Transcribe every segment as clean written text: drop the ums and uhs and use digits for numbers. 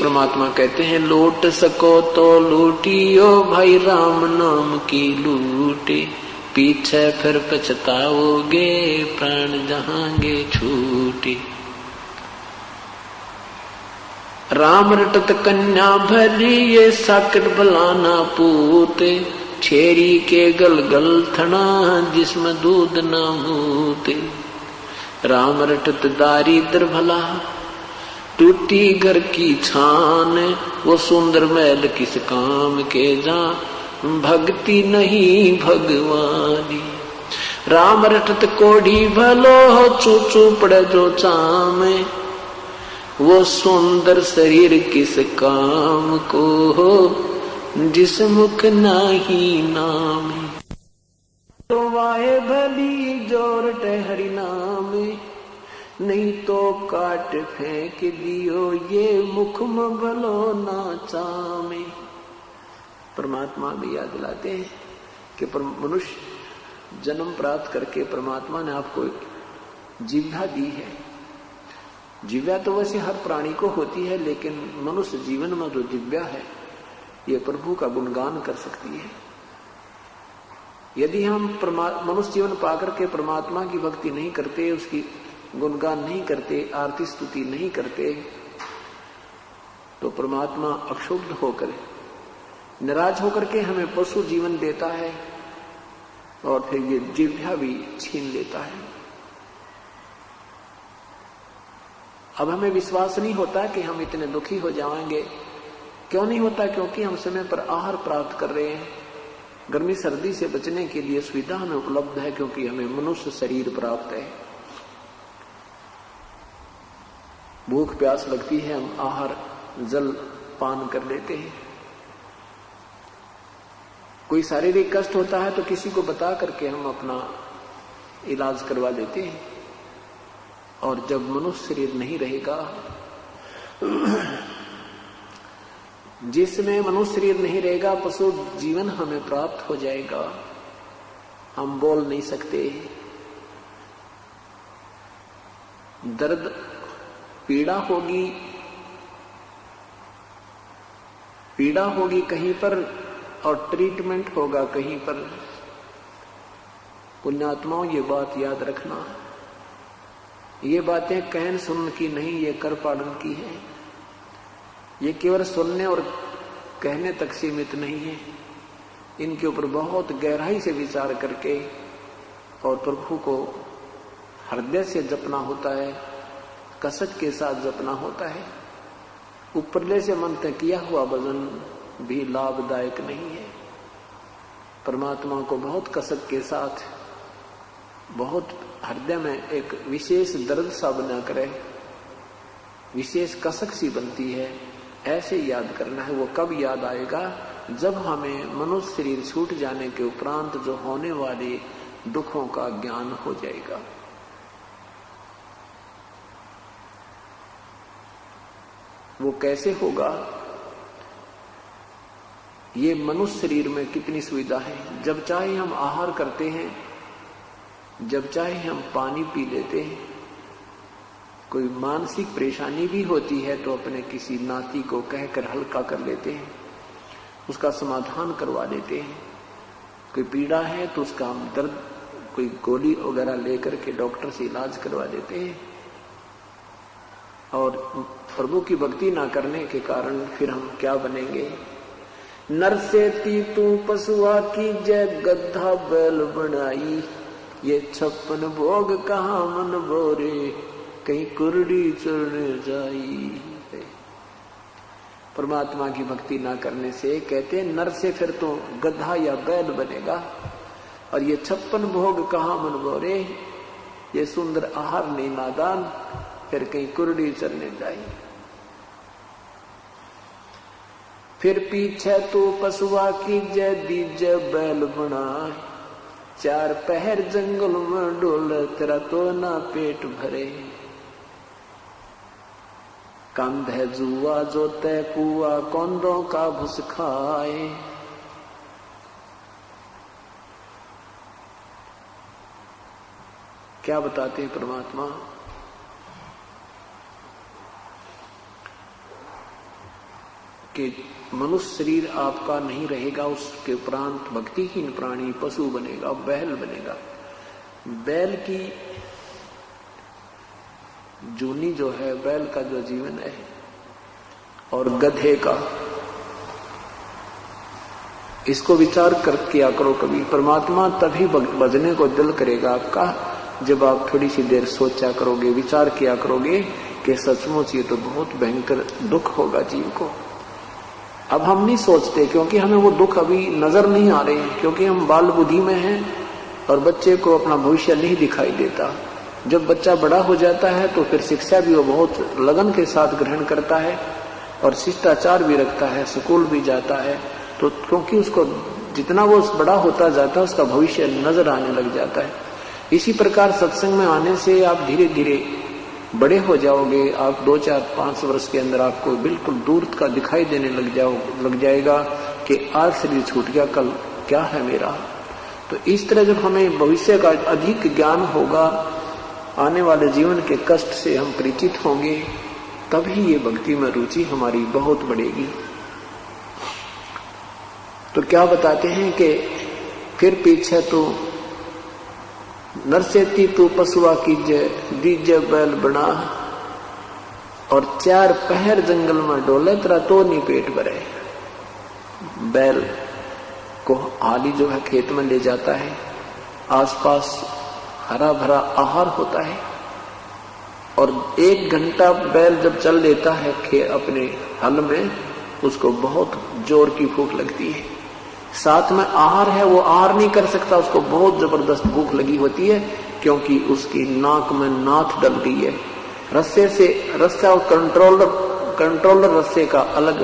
परमात्मा कहते हैं लूट सको तो लूटियो भाई राम नाम की लूटे, पीछे फिर पछताओगे प्राण जहांगे छूटे। राम रटत कन्या भली ये साकट भलाना पूते, छेरी के गल गल थना जिसमें दूध न मूते। राम रटत दारिद्र भला टूटी घर की छान, वो सुंदर महल किस काम के जा भक्ति नहीं भगवानी। राम रटत कोढ़ी भलो चूचू पड़े जो चामे, वो सुंदर शरीर किस काम को जिस मुख नाही नाम। तो वाहे भली जोरट हरि नाम, नहीं तो काट फेंक दियो ये मुख में भलो ना चामे। परमात्मा भी याद दिलाते हैं कि मनुष्य जन्म प्राप्त करके परमात्मा ने आपको जिह्वा दी है। जिह्वा तो वैसे हर प्राणी को होती है, लेकिन मनुष्य जीवन में जो जिह्वा है ये प्रभु का गुणगान कर सकती है। यदि हम मनुष्य जीवन पाकर के परमात्मा की भक्ति नहीं करते, उसकी गुणगान नहीं करते, आरती स्तुति नहीं करते, तो परमात्मा अक्षुब्ध होकर नाराज होकर के हमें पशु जीवन देता है और फिर ये जिह्वा भी छीन लेता है। अब हमें विश्वास नहीं होता कि हम इतने दुखी हो जाएंगे। क्यों नहीं होता? क्योंकि हम समय पर आहार प्राप्त कर रहे हैं। गर्मी सर्दी से बचने के लिए सुविधा हमें उपलब्ध है, क्योंकि हमें मनुष्य शरीर प्राप्त है। भूख प्यास लगती है, हम आहार जल पान कर लेते हैं। कोई शारीरिक कष्ट होता है तो किसी को बता करके हम अपना इलाज करवा लेते हैं। और जब मनुष्य शरीर नहीं रहेगा, जिसमें मनुष्य शरीर नहीं रहेगा, पशु जीवन हमें प्राप्त हो जाएगा। हम बोल नहीं सकते, दर्द पीड़ा होगी कहीं पर और ट्रीटमेंट होगा कहीं पर। पुण्यात्माओं, ये बात याद रखना, ये बातें कहन सुन की नहीं, ये कर पालन की है। ये केवल सुनने और कहने तक सीमित नहीं है। इनके ऊपर बहुत गहराई से विचार करके और प्रभु को हृदय से जपना होता है, कसक के साथ जपना होता है। उपरले से मन तक किया हुआ भजन भी लाभदायक नहीं है। परमात्मा को बहुत कसक के साथ, बहुत हृदय में एक विशेष दर्द सा बना करे, विशेष कसक सी बनती है, ऐसे याद करना है। वो कब याद आएगा? जब हमें मनुष्य शरीर छूट जाने के उपरांत जो होने वाले दुखों का ज्ञान हो जाएगा। वो कैसे होगा? ये मनुष्य शरीर में कितनी सुविधा है। जब चाहे हम आहार करते हैं, जब चाहे हम पानी पी लेते हैं। कोई मानसिक परेशानी भी होती है तो अपने किसी नाती को कहकर हल्का कर लेते हैं, उसका समाधान करवा देते हैं। कोई पीड़ा है तो उसका हम दर्द, कोई गोली वगैरह लेकर के डॉक्टर से इलाज करवा देते हैं। और प्रभु की भक्ति ना करने के कारण फिर हम क्या बनेंगे? नर से ती तू पशुआ की जय गद्धा बैल बनाई, ये 56 भोग कहाँ मन बोरे, कहीं कुरडी चढ़ने जाई। परमात्मा की भक्ति ना करने से कहते नर से फिर तो गधा या बैल बनेगा, और ये 56 भोग कहाँ मन बोरे, ये सुंदर आहार नहीं नादान, फिर कहीं कुरडी चलने जाई। फिर पीछे तो पशुआ की जय दीज बैल बनाए, 4 पहर जंगल में डोले, तेरा तो ना पेट भरे। कंध है जुआ जो तय पुआ, कौंदों का भुस खाए। क्या बताते हैं परमात्मा? कि मनुष्य शरीर आपका नहीं रहेगा, उसके उपरांत भक्तिहीन प्राणी पशु बनेगा, बैल बनेगा। बैल की जूनी जो है, बैल का जो जीवन है, और गधे का, इसको विचार कर किया करो कभी। परमात्मा तभी भजने को दिल करेगा आपका जब आप थोड़ी सी देर सोचा करोगे, विचार किया करोगे कि सचमुच ये तो बहुत भयंकर दुख होगा जीव को। अब हम नहीं सोचते क्योंकि हमें वो दुख अभी नजर नहीं आ रहे हैं, क्योंकि हम बाल बुद्धि में हैं और बच्चे को अपना भविष्य नहीं दिखाई देता। जब बच्चा बड़ा हो जाता है तो फिर शिक्षा भी वो बहुत लगन के साथ ग्रहण करता है और शिष्टाचार भी रखता है, स्कूल भी जाता है, तो क्योंकि उसको जितना वो बड़ा होता जाता है उसका भविष्य नजर आने लग जाता है। इसी प्रकार सत्संग में आने से आप धीरे धीरे बड़े हो जाओगे। आप 2, 4, 5 वर्ष के अंदर आपको बिल्कुल दूर का दिखाई देने लग जाएगा कि आज शरीर छूट गया, कल क्या है मेरा। तो इस तरह जब हमें भविष्य का अधिक ज्ञान होगा, आने वाले जीवन के कष्ट से हम परिचित होंगे, तभी ये भक्ति में रुचि हमारी बहुत बढ़ेगी। तो क्या बताते हैं कि फिर पीछे तो नरसेती तू पशुआ कीजे, दीजे बैल बना, और 4 पहर जंगल में डोले, तेरा तो नहीं पेट भरे। बैल को हाली जो है खेत में ले जाता है, आसपास हरा भरा आहार होता है, और 1 घंटा बैल जब चल लेता है अपने हल में, उसको बहुत जोर की भूख लगती है। साथ में आहार है, वो आहार नहीं कर सकता, उसको बहुत जबरदस्त भूख लगी होती है, क्योंकि उसकी नाक में नाथ डल गई है। रस्सा और कंट्रोलर रस्से का अलग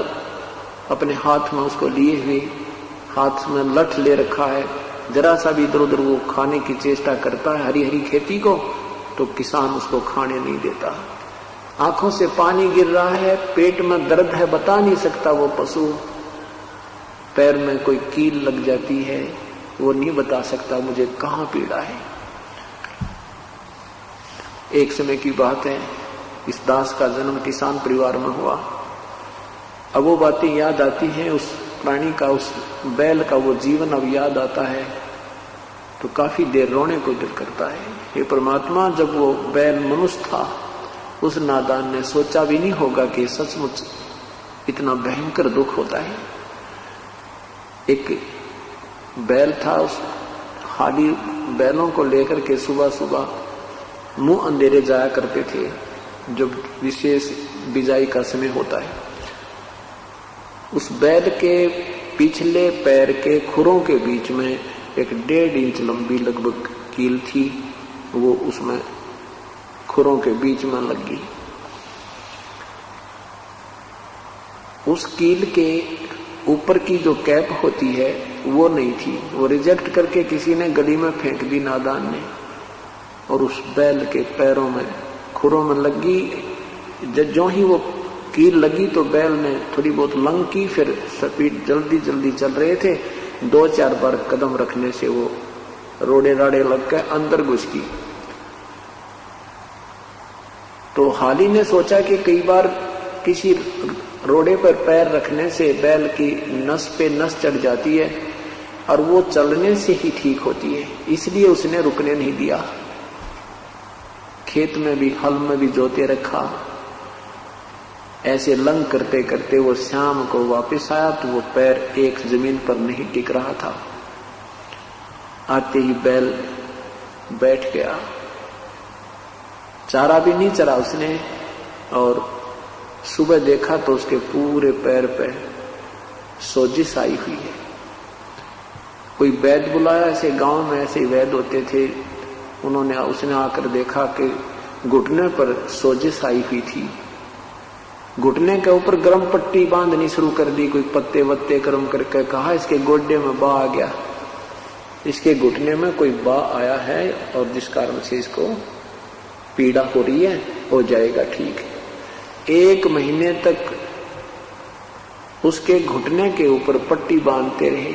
अपने हाथ में उसको लिए हुए, हाथ में लठ ले रखा है। जरा सा भी इधर उधर वो खाने की चेष्टा करता है हरी हरी खेती को, तो किसान उसको खाने नहीं देता। आंखों से पानी गिर रहा है, पेट में दर्द है, बता नहीं सकता वो पशु। पैर में कोई कील लग जाती है, वो नहीं बता सकता मुझे कहां पीड़ा है। एक समय की बात है, इस दास का जन्म किसान परिवार में हुआ। अब वो बातें याद आती हैं, उस प्राणी का, उस बैल का वो जीवन अब याद आता है, तो काफी देर रोने को दिल करता है। हे परमात्मा, जब वो बैल मनुष्य था, उस नादान ने सोचा भी नहीं होगा कि सचमुच इतना भयंकर दुख होता है। एक बैल था, उस हाली बैलों को लेकर के सुबह सुबह मुंह अंधेरे जाया करते थे, जब विशेष बिजाई का समय होता है। उस बैल के पिछले पैर के खुरों के बीच में एक 1.5 इंच लंबी लगभग कील थी, वो उसमें खुरों के बीच में लग गई। उस कील के ऊपर की जो कैप होती है वो नहीं थी, वो रिजेक्ट करके किसी ने गली में फेंक दी नादान ने, और उस बैल के पैरों में खुरों में लगी। जो ही वो कील लगी तो बैल ने थोड़ी बहुत लंग की, फिर स्पीड जल्दी जल्दी चल रहे थे, 2-4 बार कदम रखने से वो रोड़े राड़े लग के अंदर घुस गई। तो हाली ने सोचा कि कई बार किसी रोड़े पर पैर रखने से बैल की नस पे नस चढ़ जाती है और वो चलने से ही ठीक होती है, इसलिए उसने रुकने नहीं दिया। खेत में भी, हल में भी जोते रखा। ऐसे लंग करते करते वो शाम को वापस आया तो वो पैर एक जमीन पर नहीं टिक रहा था। आते ही बैल बैठ गया, चारा भी नहीं चरा उसने, और सुबह देखा तो उसके पूरे पैर पे सोजिश आई हुई है। कोई वैद्य बुलाया, ऐसे गांव में ऐसे वैद्य होते थे, उसने आकर देखा कि घुटने पर सोजिश आई हुई थी। घुटने के ऊपर गर्म पट्टी बांधनी शुरू कर दी, कोई पत्ते वत्ते गर्म करके कहा इसके गोड्डे में बा आ गया, इसके घुटने में कोई बा आया है और जिस कारण से इसको पीड़ा हो रही है, हो जाएगा ठीक। 1 महीने तक उसके घुटने के ऊपर पट्टी बांधते रहे,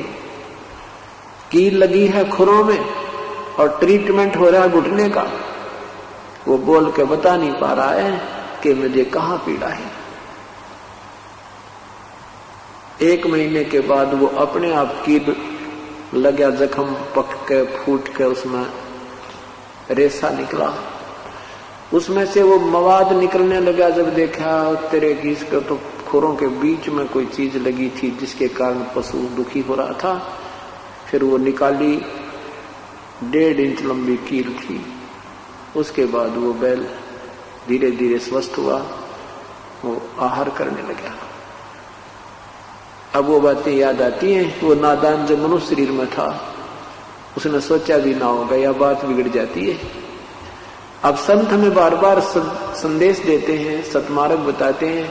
कील लगी है खुरों में और ट्रीटमेंट हो रहा है घुटने का। वो बोल के बता नहीं पा रहा है कि मुझे कहां पीड़ा है। 1 महीने के बाद वो अपने आप कील लगा, जख्म पक के फूट के उसमें रेसा निकला, उसमें से वो मवाद निकलने लगा। जब देखा तेरे घीस के तो खुरों के बीच में कोई चीज लगी थी जिसके कारण पशु दुखी हो रहा था। फिर वो निकाली, 1.5 इंच लंबी कील थी। उसके बाद वो बैल धीरे धीरे स्वस्थ हुआ, वो आहार करने लगा। अब वो बातें याद आती हैं। वो नादान जो मनुष्य शरीर में था उसने सोचा भी ना होगा, यह बात बिगड़ जाती है। अब संत हमें बार बार संदेश देते हैं, सतमार्ग बताते हैं।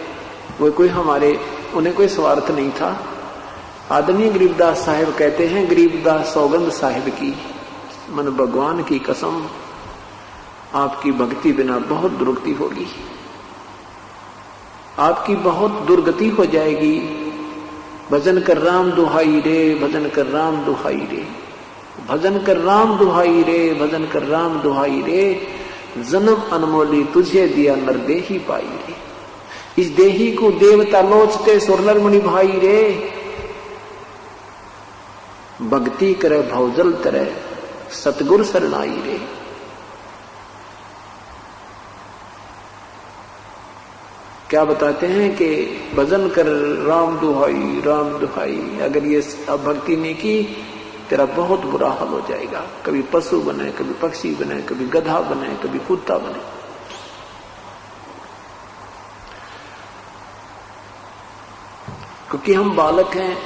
वो कोई उन्हें कोई स्वार्थ नहीं था। आदरणीय गरीबदास साहिब कहते हैं, गरीबदास सौगंध साहिब की, मन भगवान की कसम, आपकी भक्ति बिना बहुत दुर्गति होगी, आपकी बहुत दुर्गति हो जाएगी। भजन कर राम दुहाई रे, भजन कर राम दुहाई रे, भजन कर राम दुहाई रे, भजन कर राम दुहाई रे। जन्म अनमोली तुझे दिया नर देही पाई रे, इस देही को देवता लोचते सुरनर मुनि भाई रे। भक्ति करे भवजल तरे, सतगुर शरणाई रे। क्या बताते हैं कि भजन कर राम दुहाई, राम दुहाई। अगर ये अब भक्ति नहीं की, तेरा बहुत बुरा हाल हो जाएगा। कभी पशु बने, कभी पक्षी बने, कभी गधा बने, कभी कुत्ता बने। क्योंकि हम बालक हैं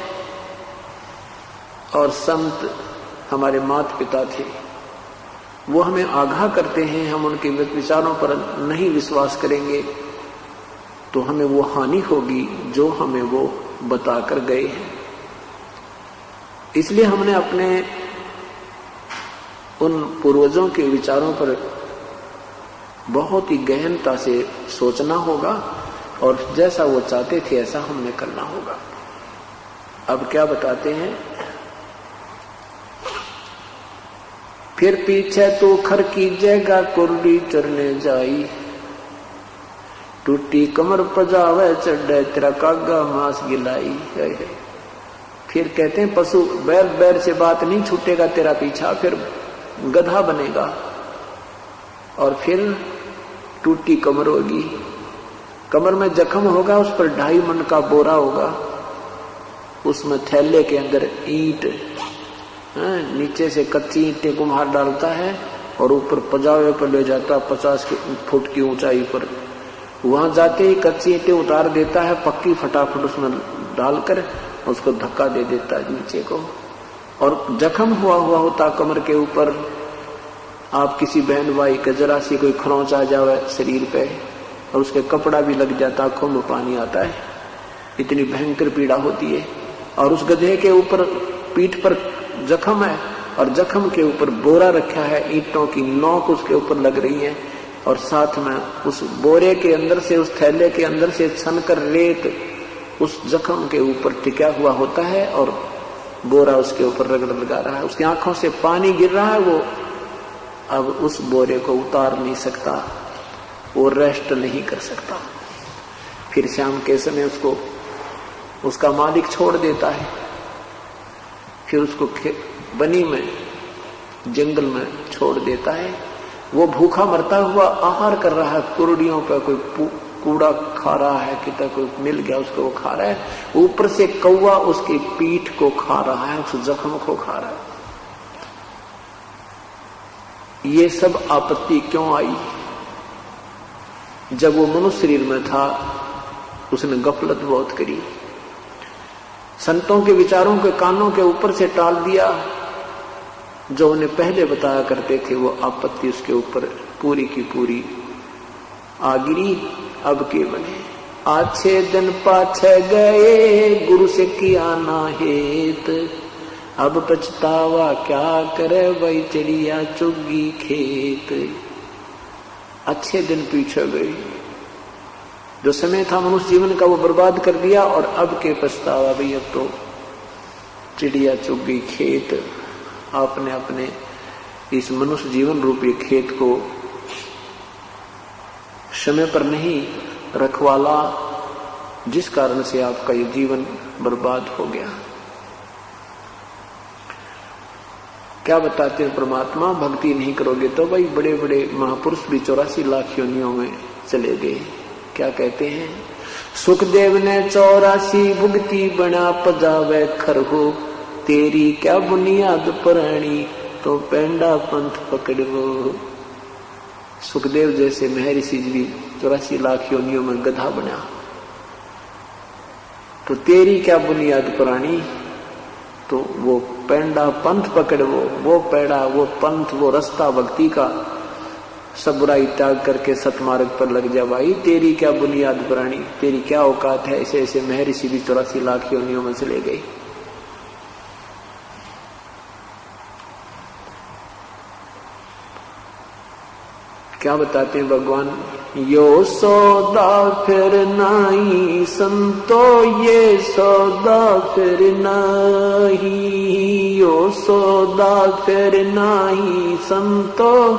और संत हमारे माता पिता थे, वो हमें आगाह करते हैं। हम उनके विचारों पर नहीं विश्वास करेंगे तो हमें वो हानि होगी जो हमें वो बताकर गए हैं। इसलिए हमने अपने उन पूर्वजों के विचारों पर बहुत ही गहनता से सोचना होगा और जैसा वो चाहते थे ऐसा हमने करना होगा। अब क्या बताते हैं, फिर पीछे तो खर की जगह कुर्डी चरने जाई, टूटी कमर पजावे चढ़े तेरा कागा मांस गिलाई। फिर कहते हैं पशु बैर बैर से बात नहीं छूटेगा तेरा पीछा, फिर गधा बनेगा और फिर टूटी कमर होगी, कमर में जख्म होगा, उस पर 2.5 मन का बोरा होगा, उसमें थैले के अंदर ईंट, नीचे से कच्ची ईंटें कुम्हार डालता है और ऊपर पजावे पर ले जाता 50 फुट की ऊंचाई पर। वहां जाते ही कच्ची ईंटें उतार देता है, पक्की फटाफट उसमें डालकर उसको धक्का दे देता है नीचे को, और जख्म हुआ होता कमर के ऊपर। आप किसी बहन भाई के जरा सी कोई खरोंच आ जाए शरीर पे और उसके कपड़ा भी लग जाता, आंखों में पानी आता है, इतनी भयंकर पीड़ा होती है। और उस गधे के ऊपर पीठ पर जख्म है और जख्म के ऊपर बोरा रखा है, ईंटों की नोक उसके ऊपर लग रही है और साथ में उस बोरे के अंदर से, उस थैले के अंदर से छनकर रेत उस जख्म के ऊपर टिका हुआ होता है और बोरा उसके ऊपर रगड़ लगा रहा है। उसकी आंखों से पानी गिर रहा है, वो अब उस बोरे को उतार नहीं सकता, वो रेस्ट नहीं कर सकता। फिर शाम के समय उसको उसका मालिक छोड़ देता है, फिर उसको बनी में जंगल में छोड़ देता है। वो भूखा मरता हुआ आहार कर रहा है, कुर्डियों पर कोई कूड़ा खा रहा है, कितना कोई मिल गया उसको वो खा रहा है, ऊपर से कौवा उसकी पीठ को खा रहा है, उस जख्म को खा रहा है। ये सब आपत्ति क्यों आई? जब वो मनुष्य शरीर में था उसने गफलत बहुत करी, संतों के विचारों के कानों के ऊपर से टाल दिया। जो उन्हें पहले बताया करते थे वो आपत्ति उसके ऊपर पूरी की पूरी आ गिरी। अब के बने आछे दिन पाछे गए, गुरु से किया ना हेत, अब पछतावा क्या करे वही चिड़िया चुगी खेत। अच्छे दिन पीछे गए, जो समय था मनुष्य जीवन का वो बर्बाद कर दिया और अब के पछतावा भाई अब तो चिड़िया चुग गई खेत। आपने अपने इस मनुष्य जीवन रूपी खेत को समय पर नहीं रखवाला, जिस कारण से आपका ये जीवन बर्बाद हो गया। क्या बताते हैं परमात्मा, भक्ति नहीं करोगे तो भाई बड़े बड़े महापुरुष भी 84 लाख योनियों में चले गए। क्या कहते हैं, सुखदेव ने 84 भुगती बना पजावे खर हो, तेरी क्या बुनियाद पुरानी तो पेंडा पंथ पकड़ो। सुखदेव जैसे महर्षि भी 84 लाख योनियों में गधा बना, तो तेरी क्या बुनियाद पुरानी, तो वो पेंडा पंथ पकड़, वो पेड़ा, वो पंथ, वो रास्ता भक्ति का, सब बुराई त्याग करके सतमार्ग पर लग जा भाई। तेरी क्या बुनियाद पुरानी, तेरी क्या औकात है। ऐसे ऐसे महर्षि भी 84 लाख योनियों में चले गए। क्या बताते हैं भगवान, यो सौदा फिर नहीं संतो, ये सौदा फिर नहीं, यो सौदा फिर नहीं संतो,